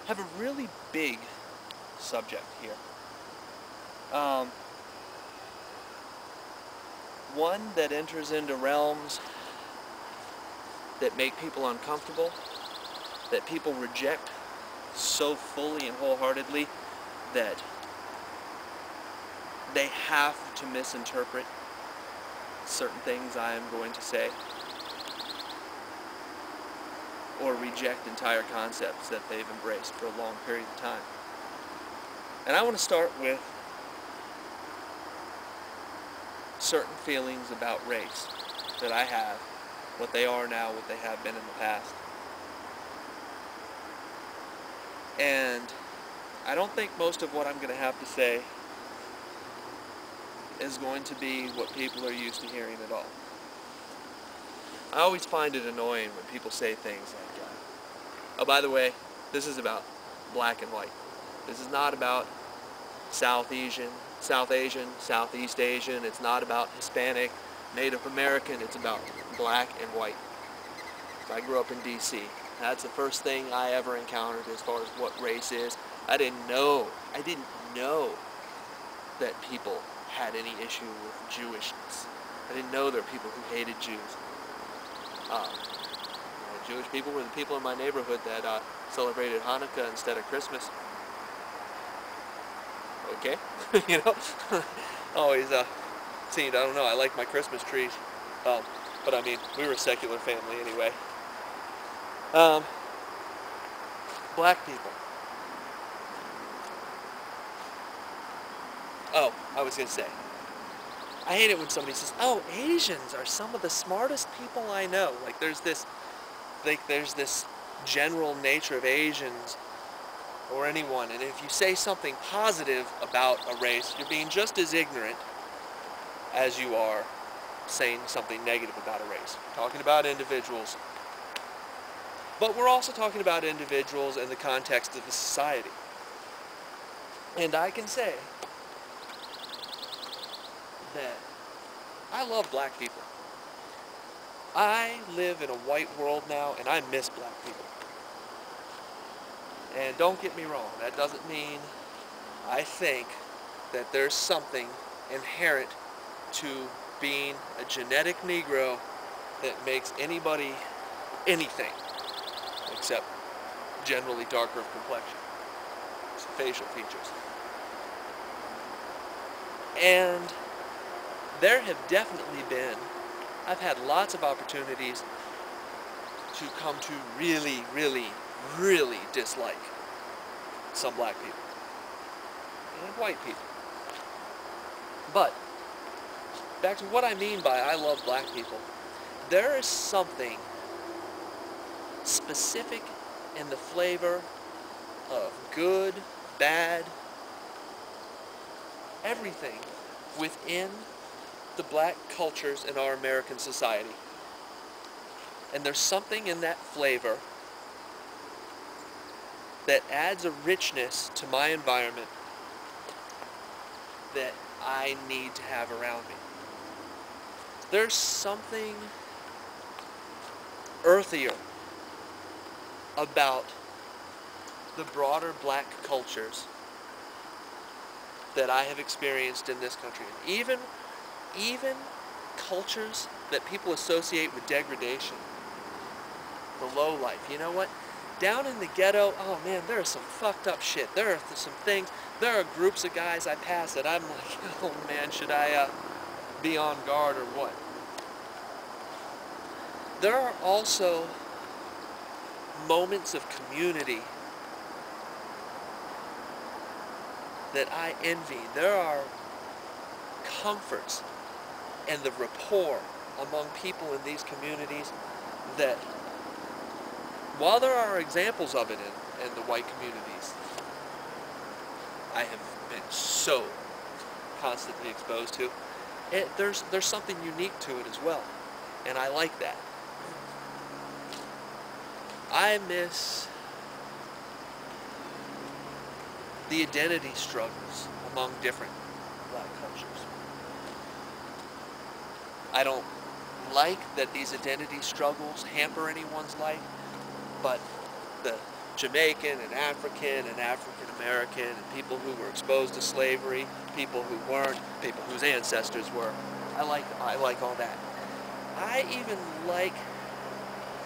have a really big subject here. Um, one that enters into realms that make people uncomfortable, that people reject so fully and wholeheartedly that they have to misinterpret certain things I am going to say, or reject entire concepts that they've embraced for a long period of time. And I want to start with certain feelings about race that I have, what they are now, what they have been in the past. And I don't think most of what I'm going to have to say is going to be what people are used to hearing at all. I always find it annoying when people say things like, oh, by the way, this is about black and white. This is not about South Asian, Southeast Asian. It's not about Hispanic, Native American. It's about black and white. I grew up in D.C. That's the first thing I ever encountered as far as what race is. I didn't know that people had any issue with Jewishness. I didn't know there were people who hated Jews. Jewish people were the people in my neighborhood that celebrated Hanukkah instead of Christmas. Okay, you know, always seemed, I don't know, I like my Christmas trees, but I mean, we were a secular family anyway. Black people. Oh, I was going to say, I hate it when somebody says, oh, Asians are some of the smartest people I know. Like there's this general nature of Asians or anyone, and if you say something positive about a race, you're being just as ignorant as you are saying something negative about a race. We're talking about individuals, but we're also talking about individuals in the context of the society. And I can say that I love black people. I live in a white world now, and I miss black people. And don't get me wrong, that doesn't mean I think that there's something inherent to being a genetic Negro that makes anybody anything except generally darker of complexion. It's facial features. And there have definitely been, I've had lots of opportunities to come to really, really, really dislike some black people and white people. But back to what I mean by I love black people, there is something specific in the flavor of good, bad, everything within the black cultures in our American society. And there's something in that flavor that adds a richness to my environment that I need to have around me. There's something earthier about the broader black cultures that I have experienced in this country. Even cultures that people associate with degradation, the low life. You know what? Down in the ghetto, oh man, there is some fucked up shit. There are some things, there are groups of guys I pass that I'm like, oh man, should I be on guard or what? There are also moments of community that I envy. There are comforts and the rapport among people in these communities that, while there are examples of it in the white communities, I have been so constantly exposed to, there's something unique to it as well, and I like that. I miss the identity struggles among different black cultures. I don't like that these identity struggles hamper anyone's life, but the Jamaican and African American and people who were exposed to slavery, people who weren't, people whose ancestors were. I like all that. I even like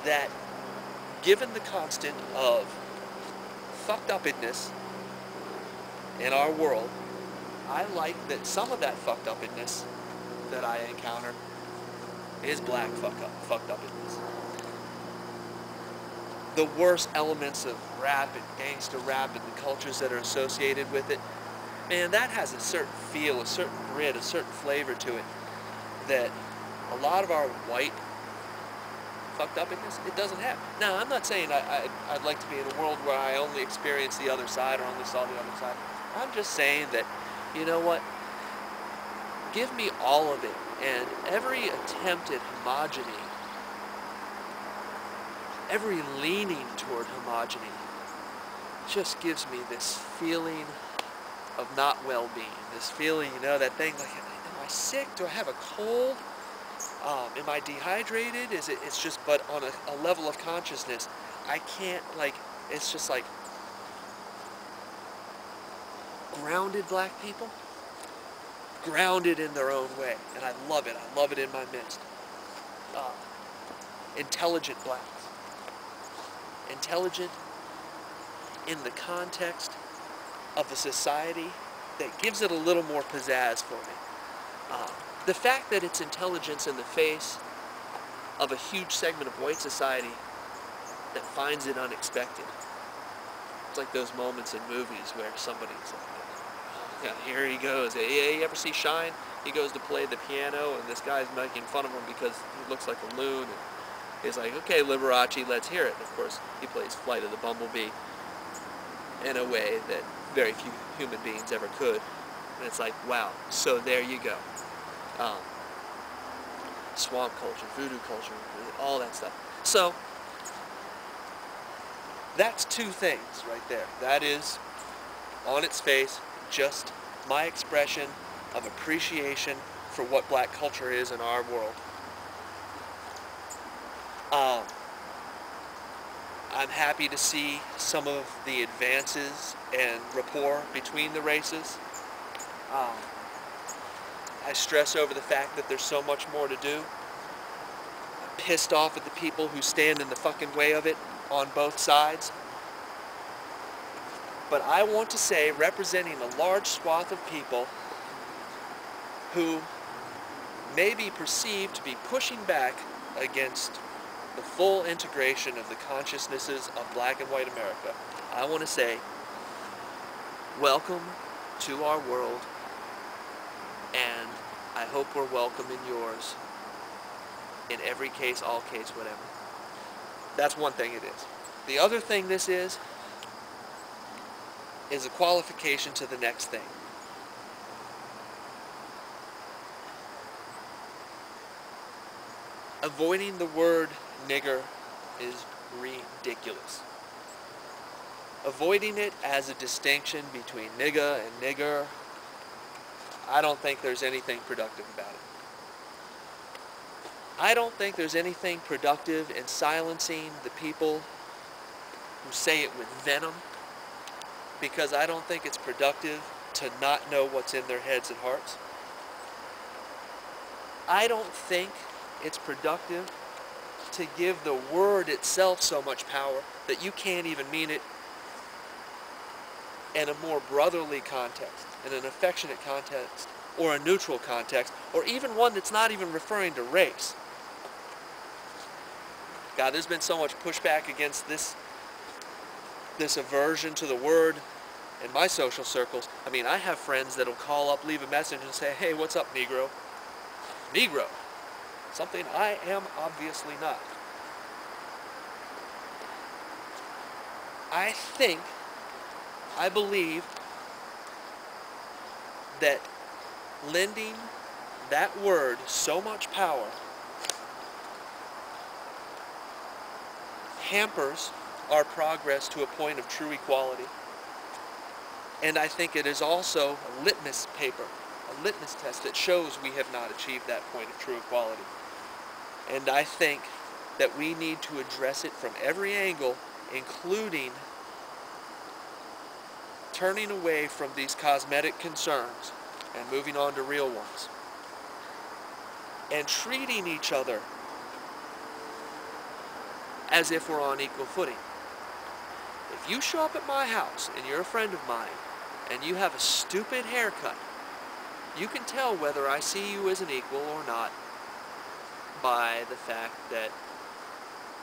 that given the constant of fucked upness in our world, I like that some of that fucked upness that I encounter is black fucked upness. The worst elements of rap and gangster rap and the cultures that are associated with it, man, that has a certain feel, a certain grit, a certain flavor to it that a lot of our white fucked upness, it doesn't have. Now, I'm not saying I'd like to be in a world where I only experience the other side or only saw the other side. I'm just saying that, you know what, give me all of it, and every attempt at homogeny, every leaning toward homogeny, just gives me this feeling of not well-being, this feeling, you know, that thing like, am I sick? Do I have a cold? Am I dehydrated? It's just, but on a level of consciousness, I can't, like, it's just like grounded black people, grounded in their own way, and I love it. I love it in my midst. Intelligent blacks, intelligent in the context of a society that gives it a little more pizzazz for me. The fact that it's intelligence in the face of a huge segment of white society that finds it unexpected. It's like those moments in movies where somebody's like, yeah, here he goes. Yeah, you ever see Shine? He goes to play the piano and this guy's making fun of him because he looks like a loon. And he's like, okay, Liberace, let's hear it. And of course, he plays Flight of the Bumblebee in a way that very few human beings ever could. And it's like, wow, so there you go. Swamp culture, voodoo culture, all that stuff. So, that's two things right there. That is, on its face, just my expression of appreciation for what black culture is in our world. I'm happy to see some of the advances and rapport between the races. I stress over the fact that there's so much more to do. I'm pissed off at the people who stand in the fucking way of it on both sides. But I want to say, representing a large swath of people who may be perceived to be pushing back against the full integration of the consciousnesses of black and white America, I want to say, welcome to our world, and I hope we're welcome in yours, in every case, all case, whatever. That's one thing it is. The other thing this is a qualification to the next thing. Avoiding the word nigger is ridiculous. Avoiding it as a distinction between nigga and nigger, I don't think there's anything productive about it. I don't think there's anything productive in silencing the people who say it with venom, because I don't think it's productive to not know what's in their heads and hearts. I don't think it's productive to give the word itself so much power that you can't even mean it in a more brotherly context, in an affectionate context, or a neutral context, or even one that's not even referring to race. God, there's been so much pushback against this aversion to the word in my social circles. I mean, I have friends that'll call up, leave a message, and say, hey, what's up, Negro? Negro. Something I am obviously not. I believe that lending that word so much power hampers our progress to a point of true equality. And I think it is also a litmus paper, a litmus test that shows we have not achieved that point of true equality. And I think that we need to address it from every angle, including turning away from these cosmetic concerns and moving on to real ones. And treating each other as if we're on equal footing. If you show up at my house and you're a friend of mine and you have a stupid haircut, you can tell whether I see you as an equal or not by the fact that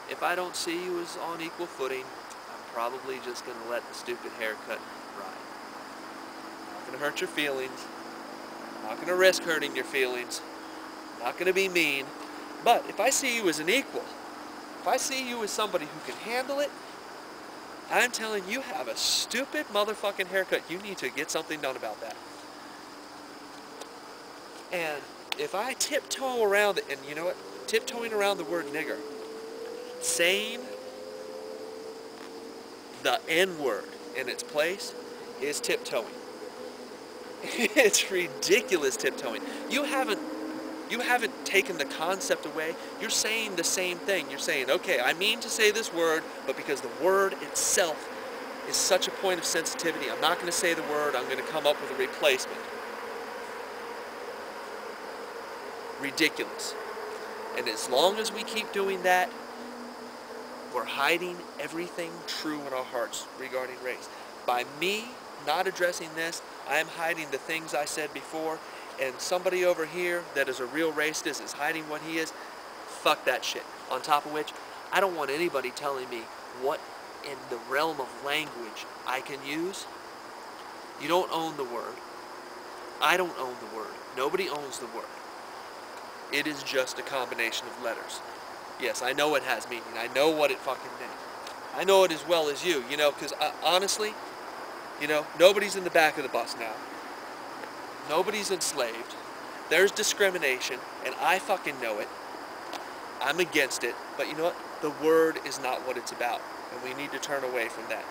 if I don't see you as on equal footing, I'm probably just going to let the stupid haircut ride. I'm not going to hurt your feelings. I'm not going to risk hurting your feelings. I'm not going to be mean. But if I see you as an equal, if I see you as somebody who can handle it, I'm telling you, have a stupid motherfucking haircut. You need to get something done about that. And if I tiptoe around it, and you know what? Tiptoeing around the word nigger, saying the N-word in its place is tiptoeing. It's ridiculous tiptoeing. You haven't taken the concept away. You're saying the same thing. You're saying, okay, I mean to say this word, but because the word itself is such a point of sensitivity, I'm not going to say the word, I'm going to come up with a replacement. Ridiculous. And as long as we keep doing that, we're hiding everything true in our hearts regarding race. By me not addressing this, I am hiding the things I said before, and somebody over here that is a real racist is hiding what he is. Fuck that shit. On top of which, I don't want anybody telling me what in the realm of language I can use. You don't own the word. I don't own the word. Nobody owns the word. It is just a combination of letters. Yes, I know it has meaning. I know what it fucking meant. I know it as well as you, because honestly, nobody's in the back of the bus now. Nobody's enslaved. There's discrimination, and I fucking know it. I'm against it, but you know what? The word is not what it's about, and we need to turn away from that.